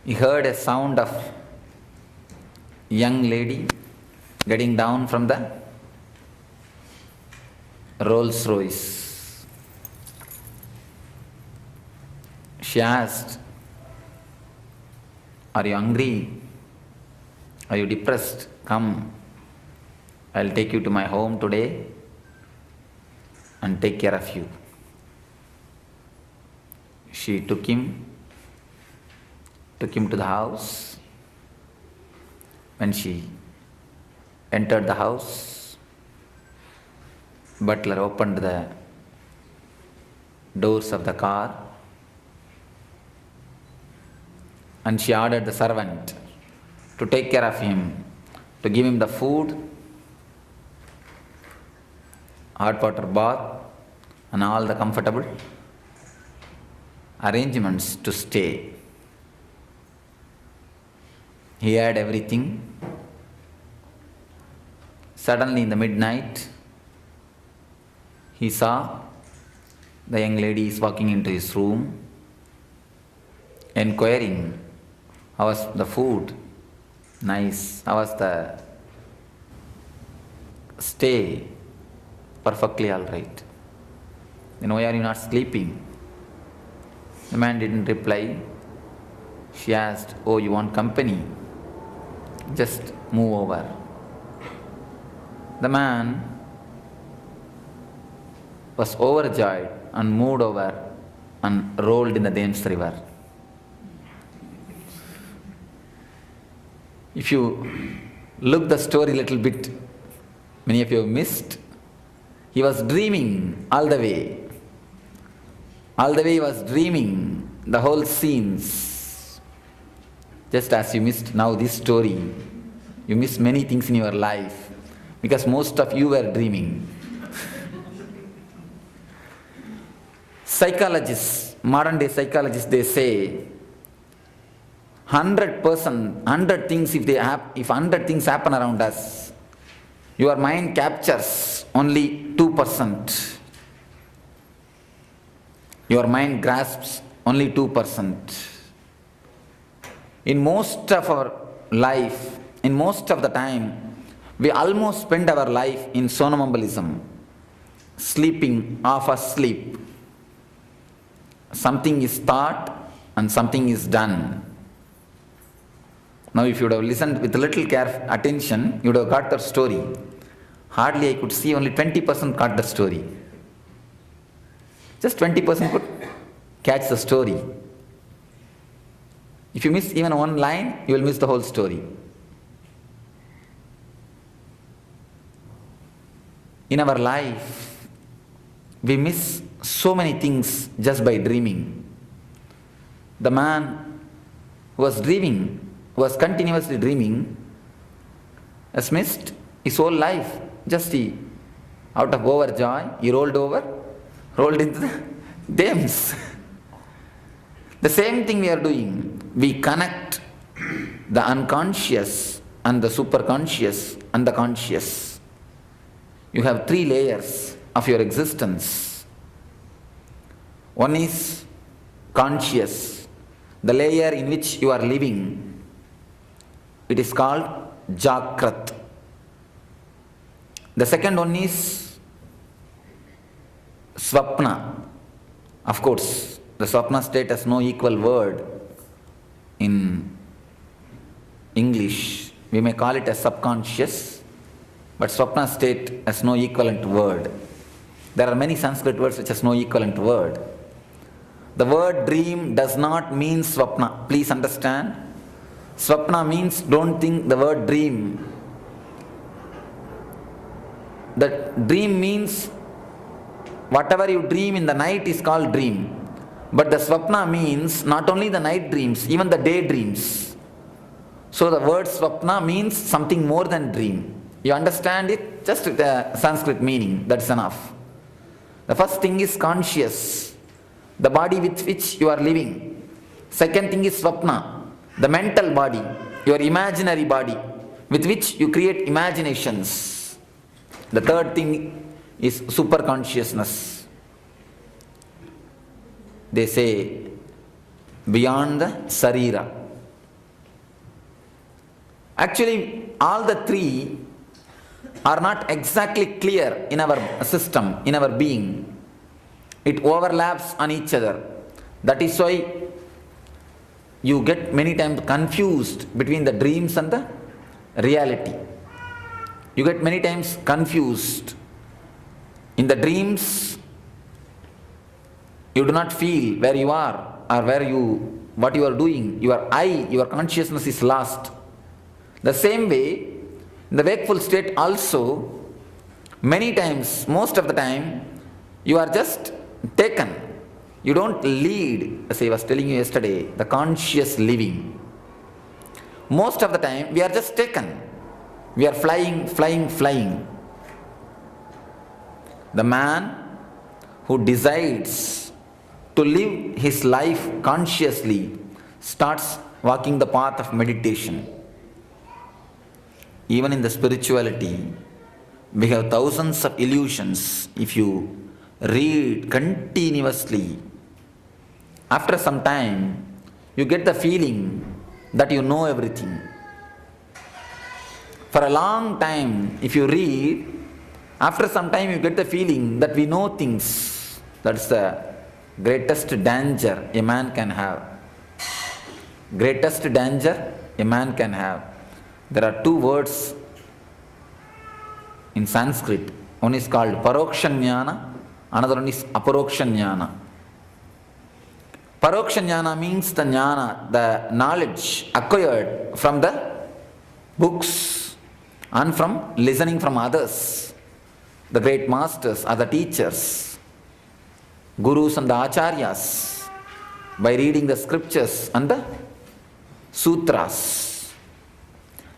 He heard a sound of young lady getting down from the Rolls Royce. She asked, "Are you hungry? Are you depressed? Come, I'll take you to my home today and take care of you." She took him to the house. When she entered the house, butler opened the doors of the car and she ordered the servant to take care of him, to give him the food, hot water bath, and all the comfortable arrangements to stay. He had everything. Suddenly, in the midnight, he saw the young lady is walking into his room, inquiring, "How was the food? Nice. How was the stay? Perfectly all right. Then why are you not sleeping?" The man didn't reply. She asked, "Oh, you want company? Just move over." The man was overjoyed and moved over and rolled in the Thames River. If you look the story a little bit, many of you have missed. He was dreaming all the way. All the way he was dreaming the whole scenes. Just as you missed now this story, you missed many things in your life because most of you were dreaming. Psychologists, modern day psychologists, they say 100%, 100 things if 100 things happen around us, your mind captures only 2%. Your mind grasps only 2%. In most of our life, in most of the time, we almost spend our life in somnambulism, sleeping, half asleep. Something is thought and something is done. Now, if you would have listened with a little attention, you would have got the story. Hardly I could see only 20% got the story. Just 20% could catch the story. If you miss even one line, you will miss the whole story. In our life, we miss so many things just by dreaming. The man who was dreaming, who was continuously dreaming, has missed his whole life. Just he, out of overjoy, he rolled into the Thames. The same thing we are doing. We connect the unconscious and the superconscious and the conscious. You have 3 layers of your existence. One is conscious, the layer in which you are living. It is called Jagrat. The second one is Swapna. Of course, the Swapna state has no equal word in English. We may call it a subconscious, but Swapna state has no equivalent word. There are many Sanskrit words which has no equivalent word. The word dream does not mean Swapna. Please understand. Swapna means, don't think the word dream. The dream means whatever you dream in the night is called dream. But the Swapna means not only the night dreams, even the day dreams. So the word Swapna means something more than dream. You understand it? Just with the Sanskrit meaning, that's enough. The first thing is conscious, the body with which you are living. Second thing is Swapna, the mental body, your imaginary body, with which you create imaginations. The third thing is superconsciousness. They say beyond the sarira, Actually, all the three are not exactly clear in our system, in our being. It overlaps on each other. That is why you get many times confused between the dreams and the reality. You get many times confused. In the dreams, you do not feel where you are or what you are doing. Your consciousness is lost. The same way, in the wakeful state also, many times, most of the time, you are just taken. You don't lead, as I was telling you yesterday, the conscious living. Most of the time, we are just taken. We are flying, flying, flying. The man who decides to live his life consciously starts walking the path of meditation. Even in the spirituality, we have thousands of illusions. If you read continuously, after some time, you get the feeling that you know everything. For a long time, if you read, after some time you get the feeling that we know things. That's the greatest danger a man can have. Greatest danger a man can have. There are two words in Sanskrit. One is called Paroksha Jnana, another one is Aparoksha Jnana. Paroksha Jnana means the jnana, the knowledge acquired from the books and from listening from others, the great masters or the teachers, gurus and the acharyas, by reading the scriptures and the sutras.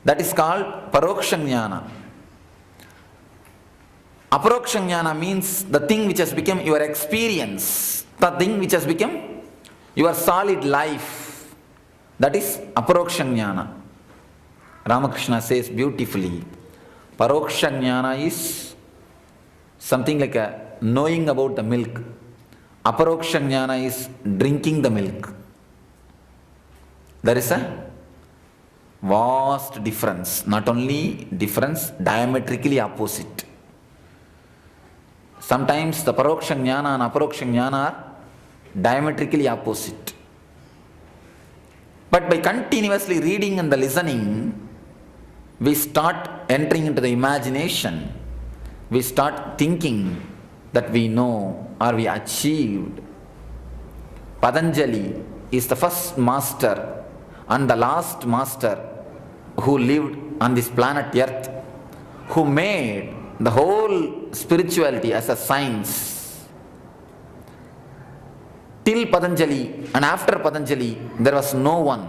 That is called Paroksha Jnana. Aparoksha Jnana means the thing which has become your experience, the thing which has become your solid life. That is Aparoksha Jnana. Ramakrishna says beautifully, Paroksha Jnana is something like a knowing about the milk. Aparoksha Jnana is drinking the milk. There is a vast difference. Not only difference, diametrically opposite. Sometimes the Paroksha Jnana and Aparoksha Jnana are diametrically opposite. But by continuously reading and the listening, we start entering into the imagination. We start thinking that we know or we achieved. Patanjali is the first master and the last master who lived on this planet Earth, who made the whole spirituality as a science. Till Patanjali and after Patanjali, there was no one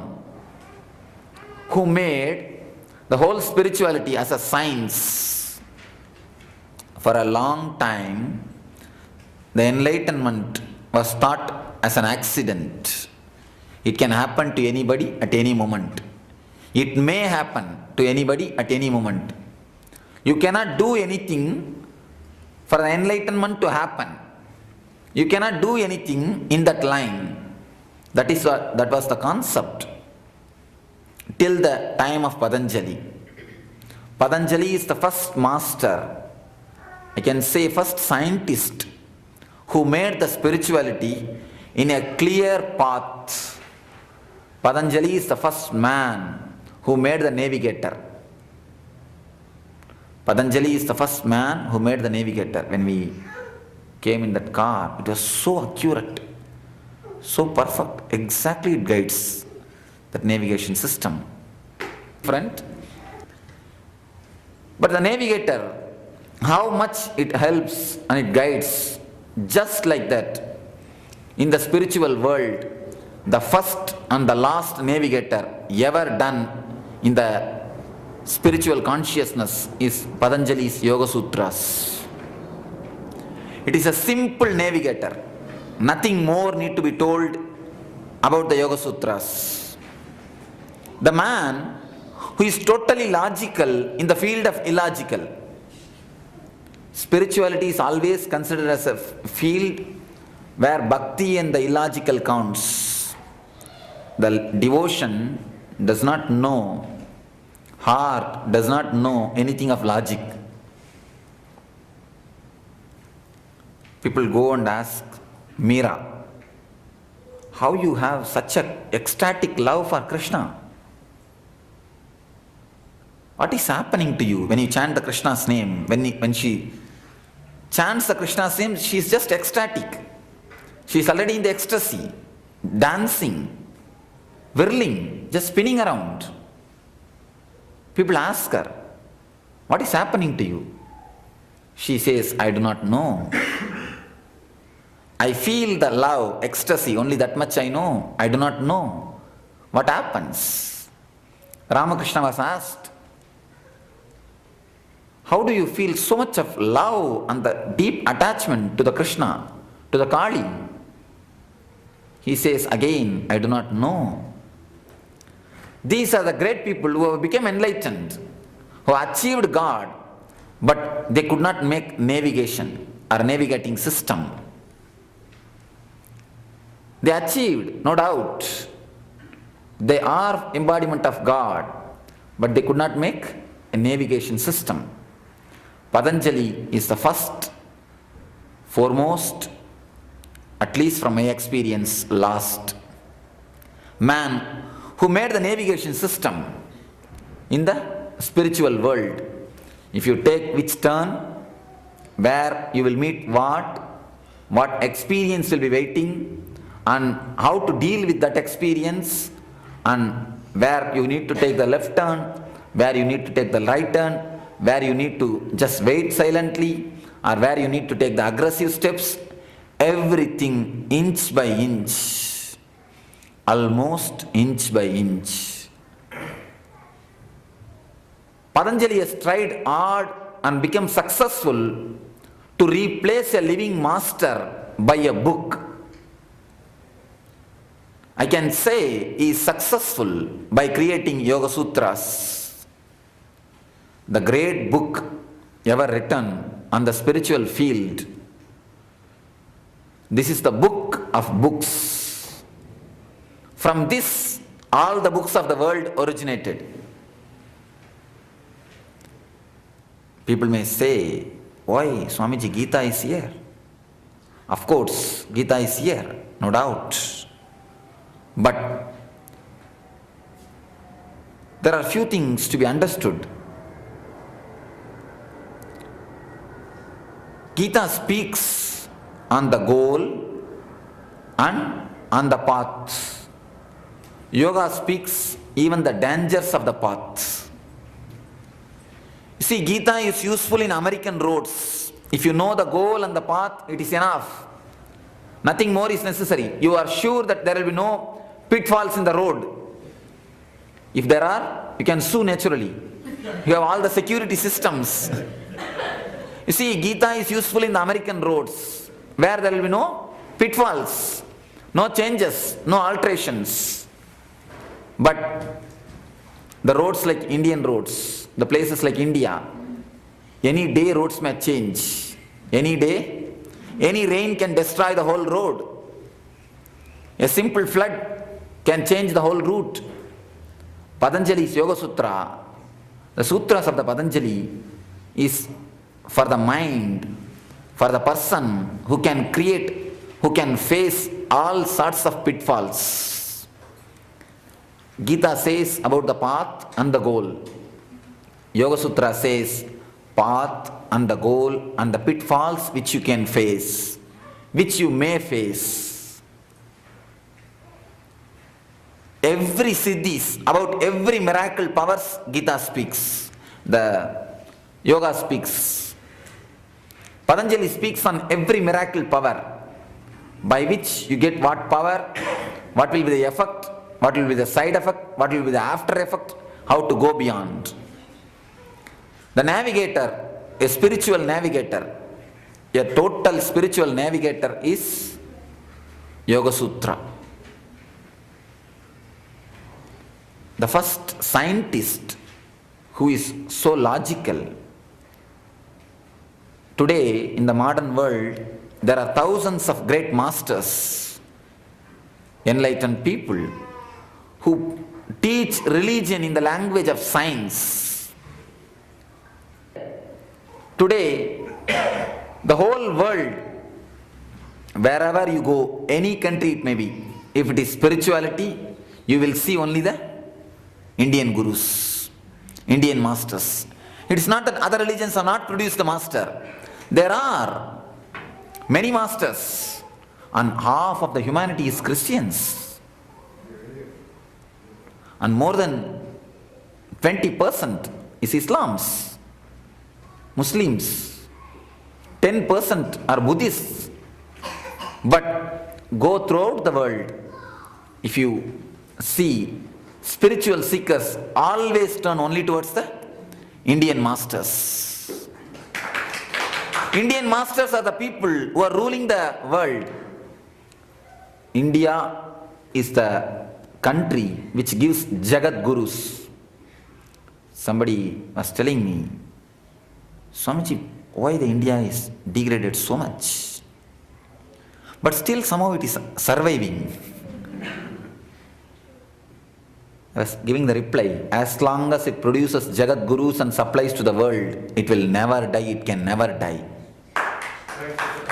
who made the whole spirituality as a science. For a long time, the enlightenment was thought as an accident. It can happen to anybody at any moment. It may happen to anybody at any moment. You cannot do anything for the enlightenment to happen. You cannot do anything in that line. That was the concept till the time of Patanjali. Patanjali is the first master, I can say first scientist, who made the spirituality in a clear path. Patanjali is the first man who made the navigator. Patanjali is the first man who made the navigator. When we came in that car, it was so accurate, so perfect. Exactly it guides that navigation system. Friend, but the navigator, how much it helps and it guides, just like that. In the spiritual world, the first and the last navigator ever done in the spiritual consciousness is Patanjali's Yoga Sutras. It is a simple navigator. Nothing more need to be told about the Yoga Sutras. The man who is totally logical in the field of illogical. Spirituality is always considered as a field where bhakti and the illogical counts. The devotion does not know heart does not know anything of logic. People go and ask Meera, how you have such an ecstatic love for Krishna? What is happening to you when you chant the Krishna's name? When she chants the Krishna's name, she is just ecstatic. She is already in the ecstasy, dancing, whirling, just spinning around. People ask her, what is happening to you? She says, I do not know. I feel the love, ecstasy, only that much I know. I do not know. What happens? Ramakrishna was asked, how do you feel so much of love and the deep attachment to the Krishna, to the Kali? He says again, I do not know. These are the great people who have become enlightened, who achieved God, but they could not make navigation or navigating system. They achieved, no doubt. They are embodiment of God, but they could not make a navigation system. Patanjali is the first, foremost, at least from my experience, last man who made the navigation system in the spiritual world. If you take which turn, where you will meet what experience will be waiting, and how to deal with that experience, and where you need to take the left turn, where you need to take the right turn, where you need to just wait silently, or where you need to take the aggressive steps, everything inch by inch, almost inch by inch. Patanjali has tried hard and become successful to replace a living master by a book. I can say he is successful by creating Yoga Sutras, the great book ever written on the spiritual field. This is the book of books. From this, all the books of the world originated. People may say, why Swamiji, Gita is here? Of course, Gita is here, no doubt. But there are few things to be understood. Gita speaks on the goal and on the path. Yoga speaks even the dangers of the path. You see, Gita is useful in American roads. If you know the goal and the path, it is enough. Nothing more is necessary. You are sure that there will be no pitfalls in the road. If there are, you can sue naturally. You have all the security systems. You see, Gita is useful in the American roads, where there will be no pitfalls, no changes, no alterations. But the roads like Indian roads, the places like India, any day roads may change. Any day, any rain can destroy the whole road. A simple flood can change the whole route. Patanjali's Yoga Sutra, the sutras of the Patanjali, is for the mind, for the person who can create, who can face all sorts of pitfalls. Gita says about the path and the goal. Yoga Sutra says path and the goal and the pitfalls which you can face, which you may face. Every siddhis, about every miracle powers, Gita speaks. The Yoga speaks. Patanjali speaks on every miracle power, by which you get what power, what will be the effect, what will be the side effect, what will be the after effect, how to go beyond. The navigator, a spiritual navigator, a total spiritual navigator is Yoga Sutra. The first scientist who is so logical. Today, in the modern world, there are thousands of great masters, enlightened people, who teach religion in the language of science. Today, the whole world, wherever you go, any country it may be, if it is spirituality, you will see only the Indian gurus, Indian masters. It is not that other religions have not produced the master. There are many masters, and half of the humanity is Christians. And more than 20% is Islams, Muslims. 10% are Buddhists. But go throughout the world, if you see, spiritual seekers always turn only towards the Indian masters. Indian masters are the people who are ruling the world. India is the country which gives Jagat Gurus. Somebody was telling me, Swamiji, why the India is degraded so much? But still somehow it is surviving. I was giving the reply, as long as it produces Jagat Gurus and supplies to the world, it will never die, it can never die.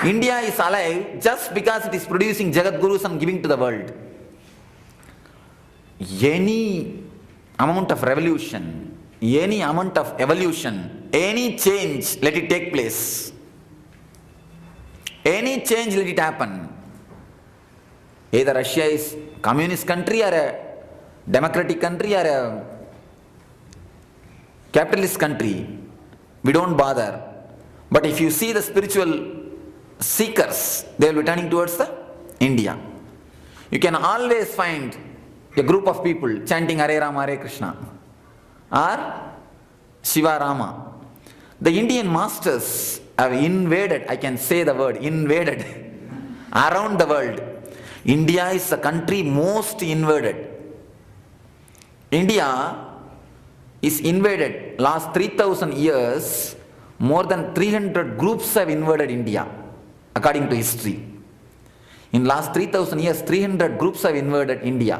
India is alive just because it is producing Jagat Gurus and giving to the world. Any amount of revolution, any amount of evolution, any change, let it take place. Any change, let it happen. Either Russia is communist country or a democratic country or a capitalist country, we don't bother. But if you see the spiritual seekers, they will be turning towards the India. You can always find a group of people chanting Hare Rama, Hare Krishna or Shiva Rama. The Indian masters have invaded, I can say the word, invaded around the world. India is the country most invaded. India is invaded. Last 3000 years, more than 300 groups have invaded India, according to history. In last 3000 years, 300 groups have invaded India.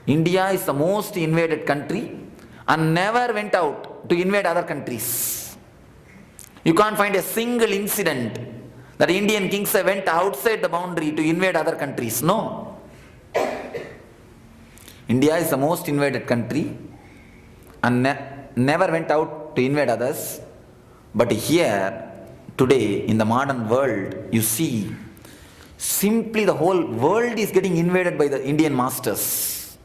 India is the most invaded country and never went out to invade other countries. You can't find a single incident that Indian kings went outside the boundary to invade other countries. No. India is the most invaded country and never went out to invade others. But here, today, in the modern world, you see, simply the whole world is getting invaded by the Indian masters.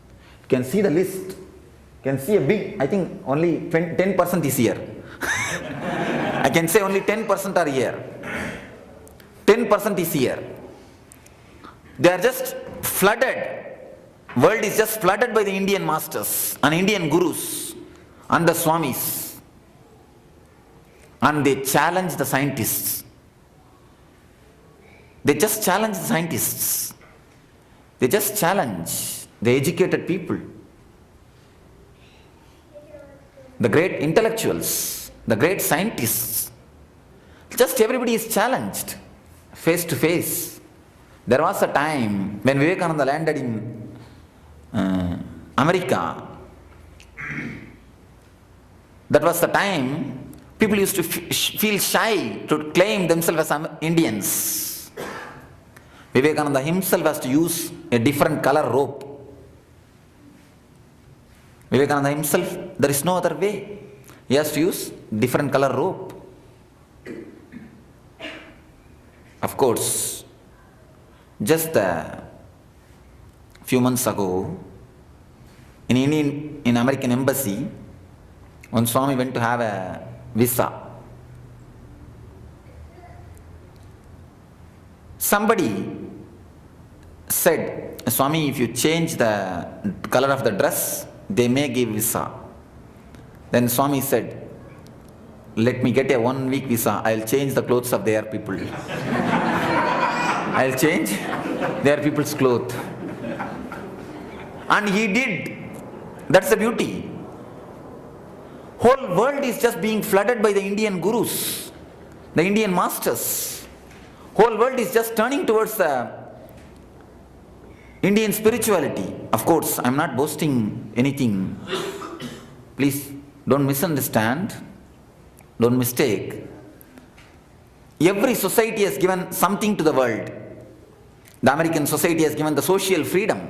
You can see the list. You can see a big, I think only 10% is here. I can say only 10% are here. 10% is here. They are just flooded. World is just flooded by the Indian masters and Indian gurus and the swamis. And they challenge the scientists. They just challenge the scientists. They just challenge the educated people. The great intellectuals, the great scientists. Just everybody is challenged face to face. There was a time when Vivekananda landed in America. That was the time people used to feel shy to claim themselves as Indians. Vivekananda himself has to use a different color robe. Vivekananda himself, there is no other way. He has to use different color robe. Of course, just a few months ago, in American embassy, one Swami went to have a visa. Somebody said, Swami, if you change the color of the dress, they may give visa. Then Swami said, let me get a 1 week visa, I'll change the clothes of their people. I'll change their people's clothes. And he did. That's the beauty. Whole world is just being flooded by the Indian gurus, the Indian masters. Whole world is just turning towards the Indian spirituality, of course, I'm not boasting anything. Please don't misunderstand, don't mistake. Every society has given something to the world. The American society has given the social freedom.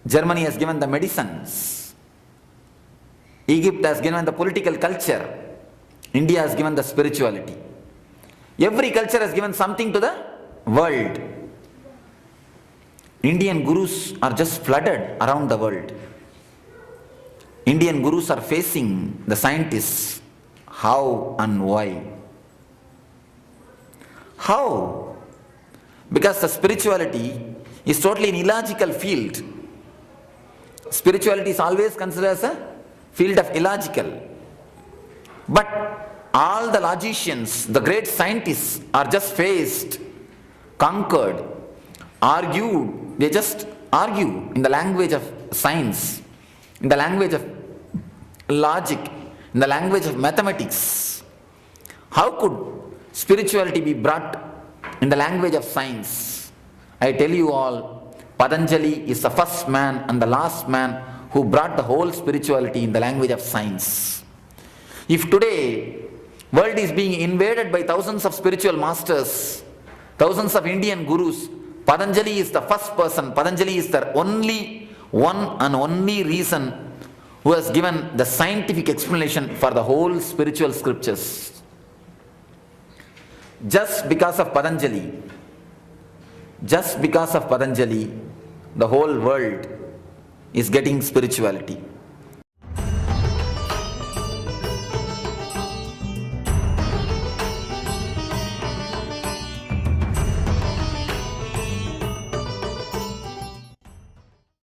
Germany has given the medicines. Egypt has given the political culture. India has given the spirituality. Every culture has given something to the world. Indian gurus are just flooded around the world. Indian gurus are facing the scientists. How and why? How? Because the spirituality is totally an illogical field. Spirituality is always considered as a field of illogical. But all the logicians, the great scientists are just faced, conquered, argued. They just argue in the language of science, in the language of logic, in the language of mathematics. How could spirituality be brought in the language of science? I tell you all, Patanjali is the first man and the last man who brought the whole spirituality in the language of science. If today world is being invaded by thousands of spiritual masters, thousands of Indian gurus, Patanjali is the first person. Patanjali is the only one and only reason who has given the scientific explanation for the whole spiritual scriptures. Just because of Patanjali, the whole world is getting spirituality.